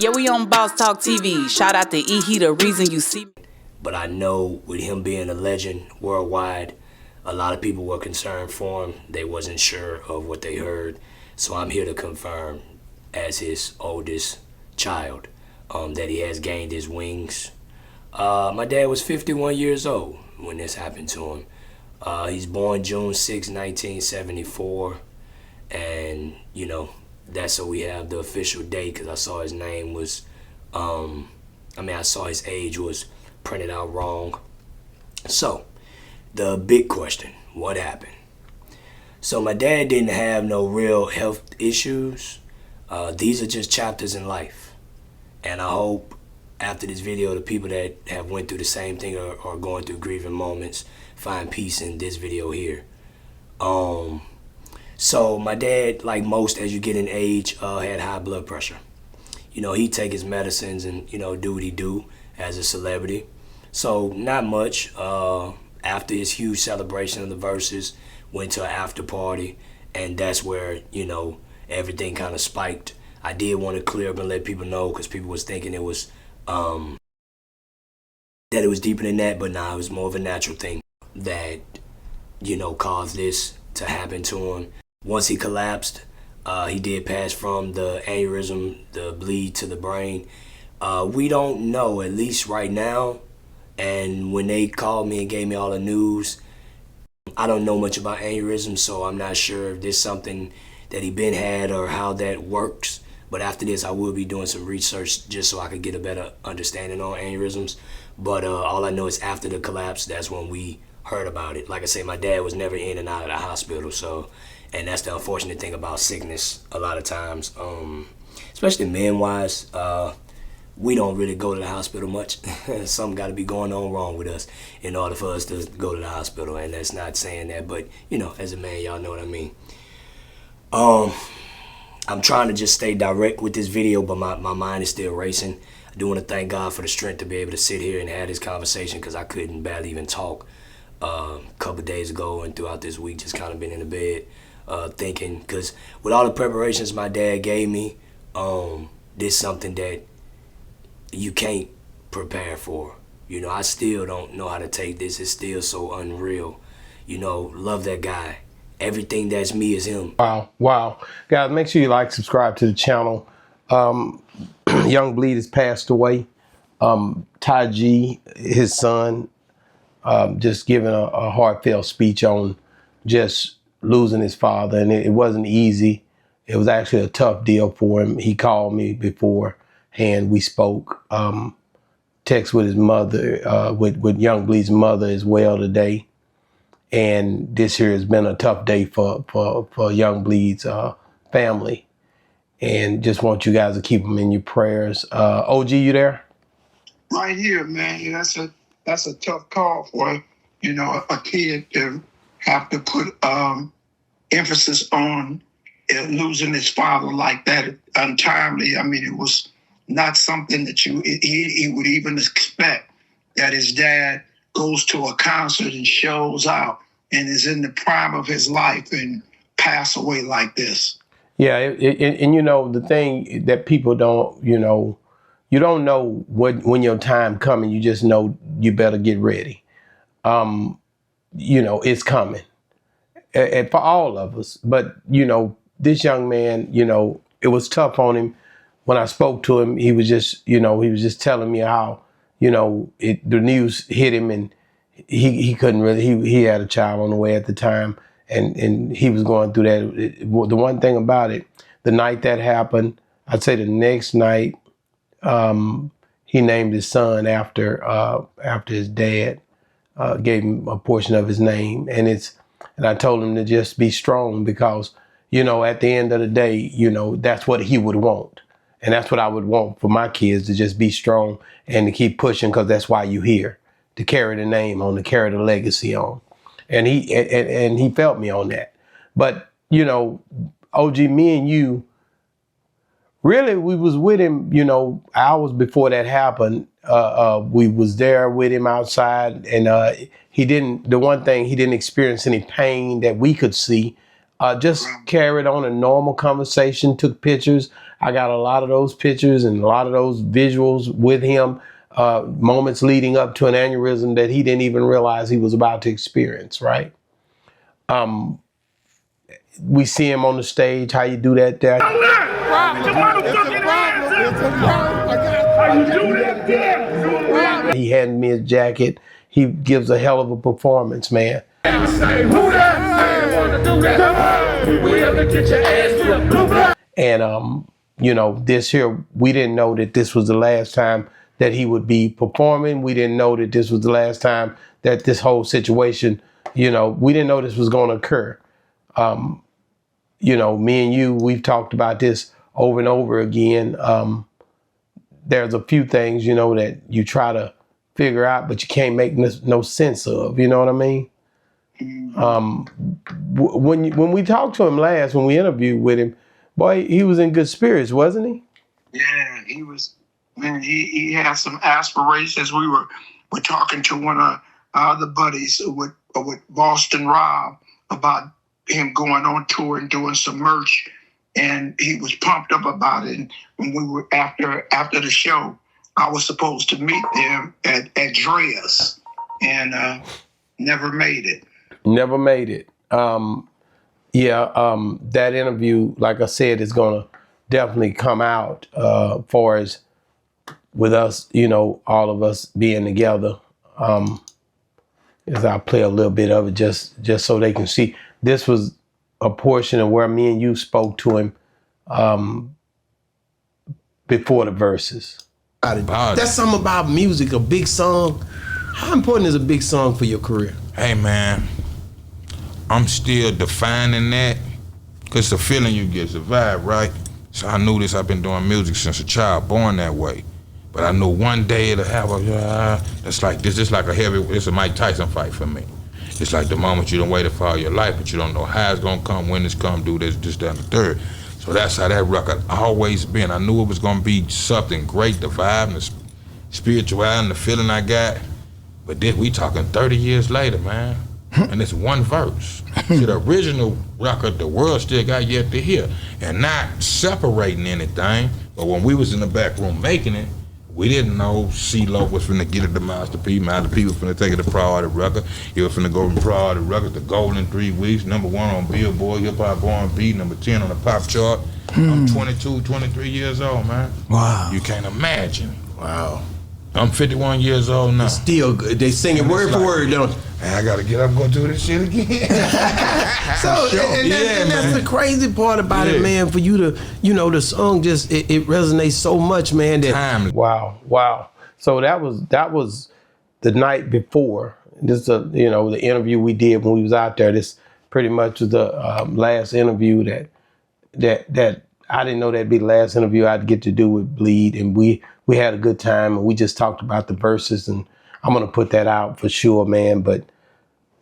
Yeah, we on Boss Talk TV. Shout out to E. He the reason you see me. But I know with him being a legend worldwide, a lot of people were concerned for him. They wasn't sure of what they heard. So I'm here to confirm, as his oldest child, that he has gained his wings. My dad was 51 years old when this happened to him. He's born June 6, 1974. And, you know, that's so we have the official date, because I saw his name was, I saw his age was printed out wrong. So, the big question, what happened? So my dad didn't have no real health issues. These are just chapters in life. And I hope after this video, the people that have went through the same thing or going through grieving moments find peace in this video here. So my dad, like most as you get in age, had high blood pressure. You know, he'd take his medicines and, you know, do what he do as a celebrity. So not much. After his huge celebration of the Versus, went to an after party, and that's where, you know, everything kind of spiked. I did want to clear up and let people know, because people was thinking it was, that it was deeper than that, but nah, it was more of a natural thing that, you know, caused this to happen to him. Once he collapsed, he did pass from the aneurysm, the bleed to the brain. We don't know, at least right now, and when they called me and gave me all the news, I don't know much about aneurysms, so I'm not sure if there's something that he been had or how that works. But after this, I will be doing some research just so I could get a better understanding on aneurysms. But all I know is after the collapse, that's when we heard about it. Like I say, my dad was never in and out of the hospital, so, and that's the unfortunate thing about sickness a lot of times, especially men-wise. We don't really go to the hospital much. Something got to be going on wrong with us in order for us to go to the hospital. And that's not saying that, but, you know, as a man, y'all know what I mean. I'm trying to just stay direct with this video, but my mind is still racing. I do want to thank God for the strength to be able to sit here and have this conversation, because I couldn't barely even talk a couple days ago and throughout this week, just kind of been in the bed thinking, because with all the preparations my dad gave me, this is something that you can't prepare for. You know, I still don't know how to take this. It's still so unreal. You know, love that guy. Everything that's me is him. Wow. Guys, make sure you like, subscribe to the channel. Young Bleed has passed away. Ty G, his son, just giving a heartfelt speech on just losing his father. And it wasn't easy. It was actually a tough deal for him. He called me beforehand. We spoke. Text with his mother, with Young Bleed's mother as well today. And this here has been a tough day for Young Bleed's family. And just want you guys to keep them in your prayers. OG, you there? Right here, man. That's a tough call for, you know, a kid to have to put emphasis on losing his father like that untimely. I mean, it was not something that he would even expect, that his dad goes to a concert and shows out and is in the prime of his life and pass away like this. Yeah, and you know, the thing that people don't, you know, you don't know when your time coming. You just know you better get ready. You know, it's coming, and for all of us. But you know, this young man, you know, it was tough on him. When I spoke to him, he was just, you know, he was just telling me how, you know, the news hit him, and he couldn't really, he had a child on the way at the time, and he was going through that. The one thing about it, the night that happened, I'd say the next night, he named his son after his dad, gave him a portion of his name, and I told him to just be strong, because, you know, at the end of the day, you know, that's what he would want. And that's what I would want for my kids, to just be strong and to keep pushing, because that's why you're here, to carry the name on, to carry the legacy on. And he felt me on that. But, you know, OG, me and you, really, we was with him, you know, hours before that happened. We was there with him outside, and the one thing, he didn't experience any pain that we could see. Just carried on a normal conversation, took pictures. I got a lot of those pictures and a lot of those visuals with him, moments leading up to an aneurysm that he didn't even realize he was about to experience, right? We see him on the stage, how you do that there. He handed me his jacket. He gives a hell of a performance, man. And you know, this here, we didn't know that this was the last time that he would be performing. We didn't know that this was the last time that this whole situation, you know, we didn't know this was going to occur. You know, me and you, we've talked about this over and over again. There's a few things, you know, that you try to figure out, but you can't make no sense of, you know what I mean? When we talked to him last, when we interviewed with him, boy, he was in good spirits, wasn't he? Yeah, he was. Man, he had some aspirations. We were talking to one of our other buddies with Boston Rob about him going on tour and doing some merch, and he was pumped up about it. And when we were after the show, I was supposed to meet them at Dreas, and never made it. Never made it. That interview, like I said, is gonna definitely come out far as with us, you know, all of us being together. As I play a little bit of it just so they can see. This was a portion of where me and you spoke to him before the verses. That's something about music, a big song. How important is a big song for your career? Hey man, I'm still defining that, because it's a feeling you get, it's a vibe, right? So I knew this, I've been doing music since a child, born that way. But I knew one day it'll have it's like this, it's like it's a Mike Tyson fight for me. It's like the moment you done waited for all your life, but you don't know how it's gonna come, when it's come, do this, that, and the third. So that's how that record always been. I knew it was gonna be something great, the vibe and the spirituality and the feeling I got. But then we talking 30 years later, man. And it's one verse. See, the original record, the world still got yet to hear. And not separating anything, but when we was in the back room making it, we didn't know CeeLo was finna get it to Master P. Master P was finna take it to priority record. He was finna go from priority record to gold in 3 weeks, #1 on Billboard, Hip Hop R&B, #10 on the pop chart. I'm 22, 23 years old, man. Wow. You can't imagine. Wow. I'm 51 years old now. Still good. They sing it word for word, don't they? Man, I gotta get up and go do this shit again. So, and that's the crazy part about it, man, for you to, you know, the song just, it resonates so much, man. That, wow. So that was the night before. This you know, the interview we did when we was out there. This pretty much was the last interview that I didn't know that'd be the last interview I'd get to do with Bleed, and we had a good time, and we just talked about the verses, and I'm gonna put that out for sure, man. But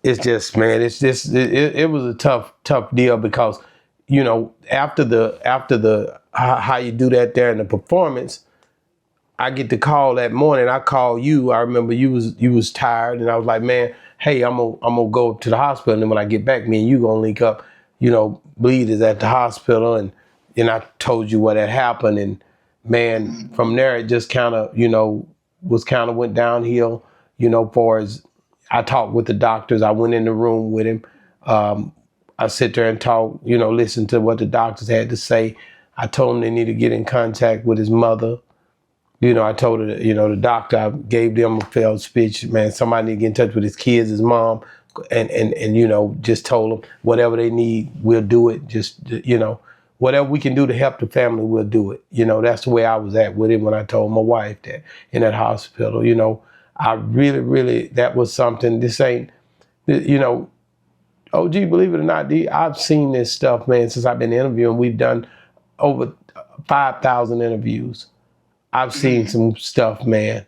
it's just, man, it was a tough deal, because, you know, after the how you do that there in the performance, I get the call that morning. I call you. I remember you was tired, and I was like, man, hey, I'm gonna go to the hospital, and then when I get back, me and you gonna link up. You know, Bleed is at the hospital, and I told you what had happened, and man, from there it just kind of, you know, went downhill, you know, far as I talked with the doctors. I went in the room with him. I sit there and talk, you know, listen to what the doctors had to say. I told him they need to get in contact with his mother. You know, I told her, you know, the doctor, I gave them a failed speech, man, somebody need to get in touch with his kids, his mom, and you know, just told them whatever they need, we'll do it. Just, you know, whatever we can do to help the family, we'll do it. You know, that's the way I was at with him when I told my wife that in that hospital. You know, I really, that was something. This ain't, you know, OG, believe it or not, I've seen this stuff, man, since I've been interviewing. We've done over 5,000 interviews. I've seen some stuff, man,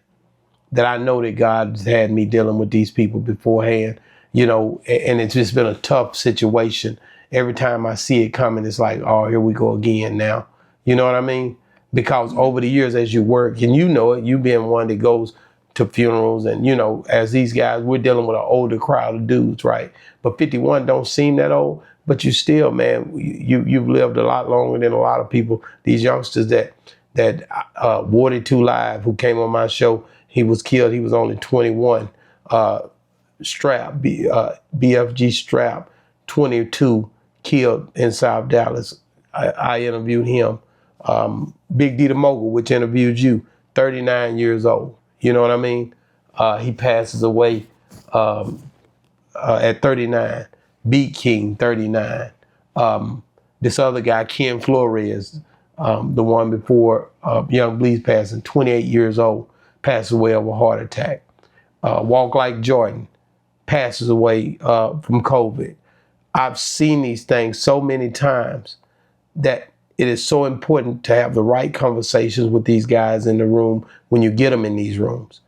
that I know that God's had me dealing with these people beforehand, you know, and it's just been a tough situation. Every time I see it coming, it's like, oh, here we go again now. You know what I mean? Because over the years, as you work, and you know it, you being one that goes to funerals, and, you know, as these guys, we're dealing with an older crowd of dudes, right? But 51 don't seem that old, but you still, man, you've lived a lot longer than a lot of people. These youngsters that Wardy 2 Live, who came on my show, he was killed. He was only 21. BFG Strap, 22, killed in South Dallas. I interviewed him. Big D the Mogul, which interviewed you, 39 years old. You know what I mean? He passes away at 39. Beat King, 39. This other guy, Ken Flores, the one before Young Bleeds passing, 28 years old, passes away of a heart attack. Walk Like Jordan passes away from COVID. I've seen these things so many times that it is so important to have the right conversations with these guys in the room when you get them in these rooms,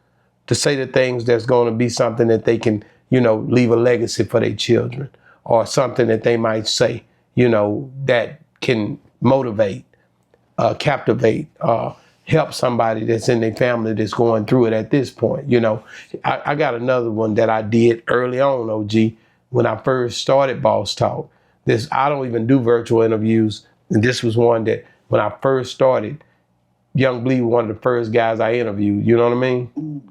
to say the things that's going to be something that they can, leave a legacy for their children, or something that they might say, that can motivate, captivate, help somebody that's in their family that's going through it at this point. I got another one that I did early on, OG, when I first started Boss Talk. I don't even do virtual interviews. And this was one that when I first started, Young Bleed was one of the first guys I interviewed. You know what I mean?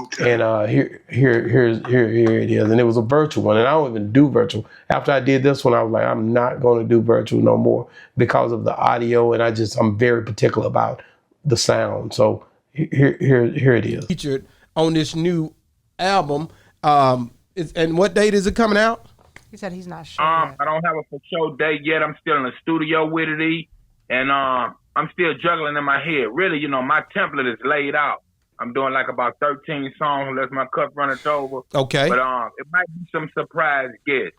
Okay. And here it is. And it was a virtual one. And I don't even do virtual. After I did this one, I was like, I'm not going to do virtual no more because of the audio. And I'm very particular about the sound. So here it is. Featured on this new album. And what date is it coming out? He said he's not sure. I don't have a for sure date yet. I'm still in the studio with it, and I'm still juggling in my head. Really, my template is laid out. I'm doing like about 13 songs unless my cup runneth over. Okay. But it might be some surprise guests.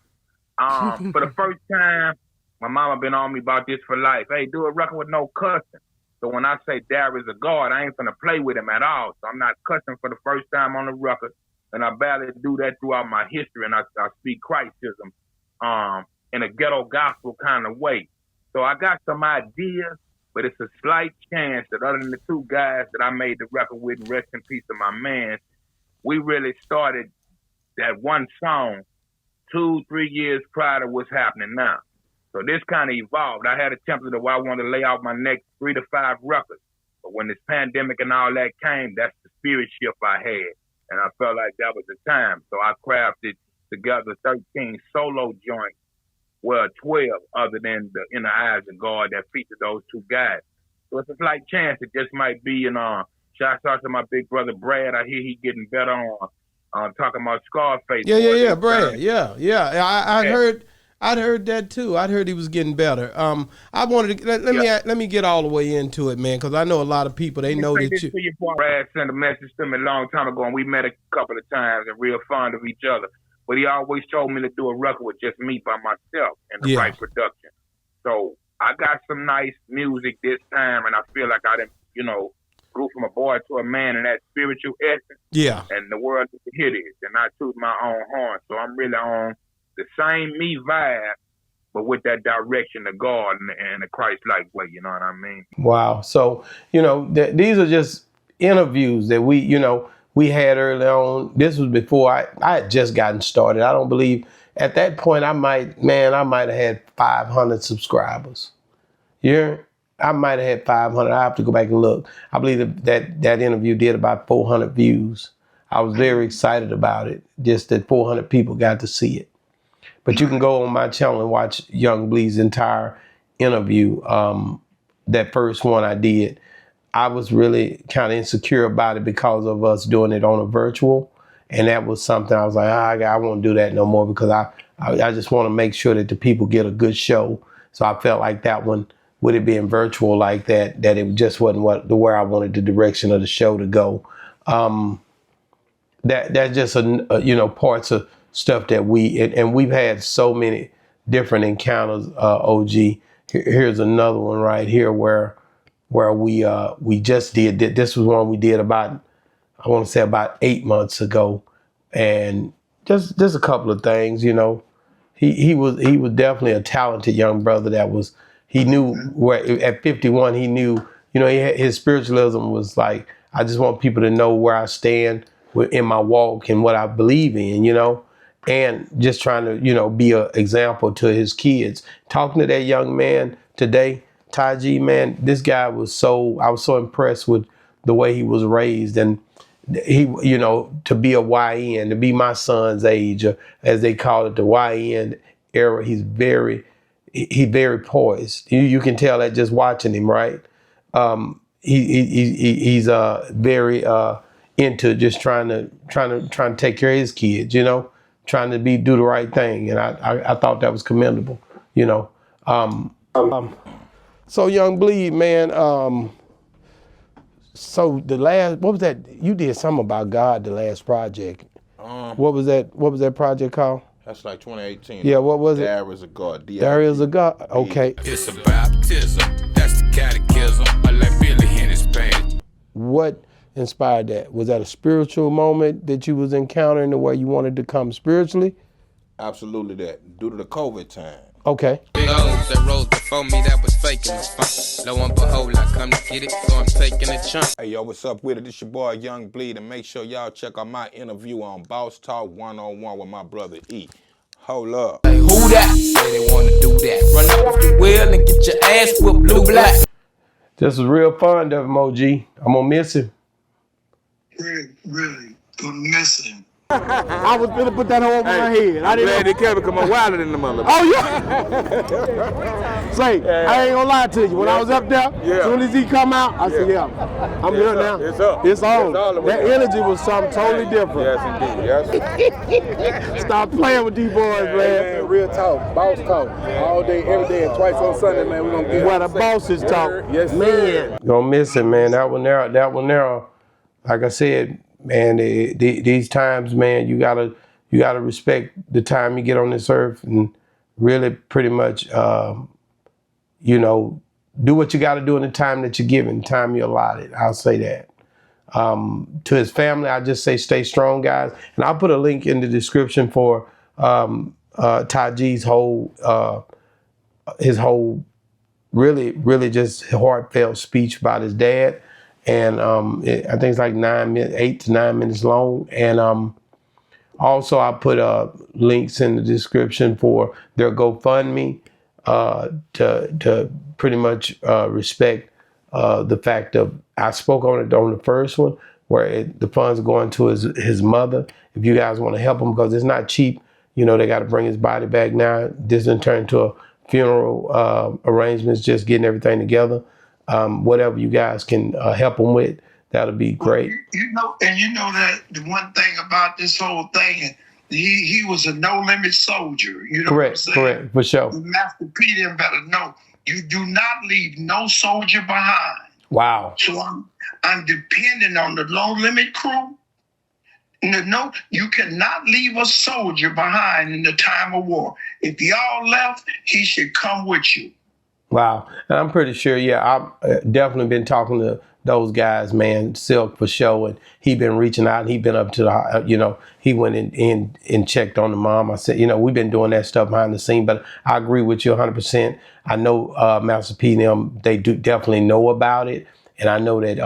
For the first time, my mama been on me about this for life. Hey, do a record with no cussing. So when I say Darius a God, I ain't finna play with him at all. So I'm not cussing for the first time on the record. And I barely do that throughout my history, and I speak Christism in a ghetto gospel kind of way. So I got some ideas, but it's a slight chance that other than the two guys that I made the record with, and rest in peace to my man, we really started that one song 2-3 years prior to what's happening now. So this kind of evolved. I had a template of where I wanted to lay out my next 3 to 5 records. But when this pandemic and all that came, that's the spirit shift I had. And I felt like that was the time. So I crafted together 13 solo joints, 12 other than the In the Eyes of God that featured those two guys. So it's a slight chance it just might be, shouts out to my big brother Brad. I hear he getting better on talking about Scarface. Yeah, Brad. Yeah. I'd heard that too. I'd heard he was getting better. I wanted to let me get all the way into it, man, because I know a lot of people they know that you. Brad sent a message to me a long time ago, and we met a couple of times and real fond of each other. But he always told me to do a record with just me by myself and the right production. So I got some nice music this time, and I feel like I done, grew from a boy to a man in that spiritual essence. Yeah. And the world needs to hear this, and I toot my own horn. So I'm really on the same me vibe, but with that direction of God and the Christ-like way, you know what I mean? Wow. So, these are just interviews that we had early on. This was before I had just gotten started. I don't believe at that point I might have had 500 subscribers. Yeah, I might have had 500. I have to go back and look. I believe that interview did about 400 views. I was very excited about it, just that 400 people got to see it. But you can go on my channel and watch Young Bleed's entire interview. That first one I did, I was really kind of insecure about it because of us doing it on a virtual. And that was something I was like, I won't do that no more because I just want to make sure that the people get a good show. So I felt like that one, with it being virtual like that it just wasn't where I wanted the direction of the show to go. That's just parts of stuff that we've had so many different encounters. OG, here's another one right here where we just did this was one we did about 8 months ago, and just a couple of things. He was definitely a talented young brother he knew where at 51 he knew his spiritualism was like, I just want people to know where I stand in my walk and what I believe in, and just trying to, be an example to his kids. Talking to that young man today, Taji, man, this guy I was so impressed with the way he was raised, and he, to be a YN, to be my son's age, as they call it, the YN era, he's very poised. You can tell that just watching him, right? He's very into just trying to take care of his kids, trying to do the right thing, and I thought that was commendable, So Young Bleed, man, so what was that? You did something about God, the last project. What was that project called? That's like 2018. Yeah, what was it? There is a God. There is a God. Okay. It's a baptism. That's the catechism. I let Billy in his page. What inspired that? Was that a spiritual moment that you was encountering the way you wanted to come spiritually? Absolutely that. Due to the COVID time. Okay. Big O's that rose before me that was faking the fun. Lo and behold, I come to get it, so I'm taking a chunk. Hey, yo, what's up with it? This your boy, Young Bleed, and make sure y'all check out my interview on Boss Talk 101 with my brother E. Hold up. Hey, who that? Say they wanna do that. Run up off the wheel and get your ass whipped blue black. This was real fun, Devin OG. I'm gonna miss him. Really gonna miss him. I was gonna put that over my head. I didn't Glad they kept it because I'm wilder than the mother. Oh yeah. Say, I ain't gonna lie to you. When I was up there, as soon as he come out, I said, yeah, I'm here now. It's up. It's on. It's all the way That up. energy was something totally different. Yes, indeed. Yes. Stop playing with these boys, man. Real talk, boss talk, all day, every day, and twice on Sunday, man. We're gonna get Where the bosses talk. Yes, Man. Gonna miss him, man. That one there. Like I said, man, these times, man, you gotta respect the time you get on this earth and really pretty much, do what you got to do in the time that you're given, the time you're allotted. I'll say that. To his family, I just say stay strong, guys. And I'll put a link in the description for Taji's his whole really just heartfelt speech about his dad. And I think it's like 8 to 9 minutes long. And also I put links in the description for their GoFundMe to pretty much respect the fact of, I spoke on it on the first one, where the funds are going to his mother. If you guys want to help him, because it's not cheap, they got to bring his body back now. This didn't turn into a funeral arrangements, just getting everything together. Whatever you guys can help him with, that'll be great. You know that the one thing about this whole thing, he was a no-limit soldier. You know Correct, what I'm saying? for sure. Master P them better know, you do not leave no soldier behind. Wow. So I'm depending on the low-limit crew. No, you cannot leave a soldier behind in the time of war. If y'all left, he should come with you. Wow. And I'm pretty sure, I've definitely been talking to those guys, man, Silk for sure. And he been reaching out. He been up to the, he went in and checked on the mom. I said, we've been doing that stuff behind the scene, but I agree with you 100%. I know Master P and them, they do definitely know about it. And I know that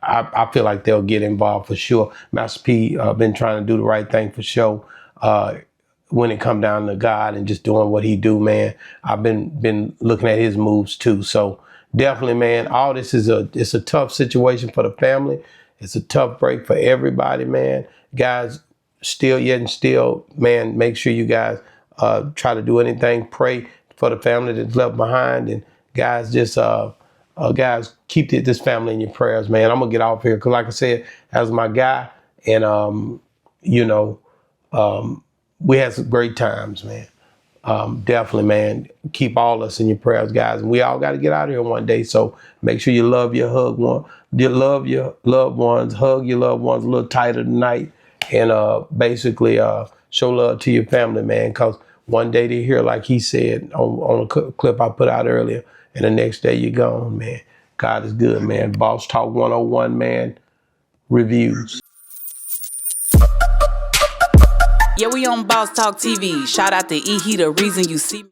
I feel like they'll get involved for sure. Master P been trying to do the right thing for sure. When it come down to God and just doing what he do, man, I've been looking at his moves too. So definitely, man, all this it's a tough situation for the family. It's a tough break for everybody, man. Guys, still, man, make sure you guys try to do anything. Pray for the family that's left behind. And guys, just guys, keep this family in your prayers, man. I'm gonna get off here because, like I said, as my guy, and we had some great times, man. Definitely, man. Keep all us in your prayers, guys. And we all got to get out of here one day. So make sure you love your loved ones, hug your loved ones a little tighter tonight, and basically show love to your family, man. Because one day they hear, like he said on a clip I put out earlier, and the next day you're gone, man. God is good, man. Boss Talk 101, man. Reviews. Yeah, we on Boss Talk TV. Shout out to E. He the reason you see me.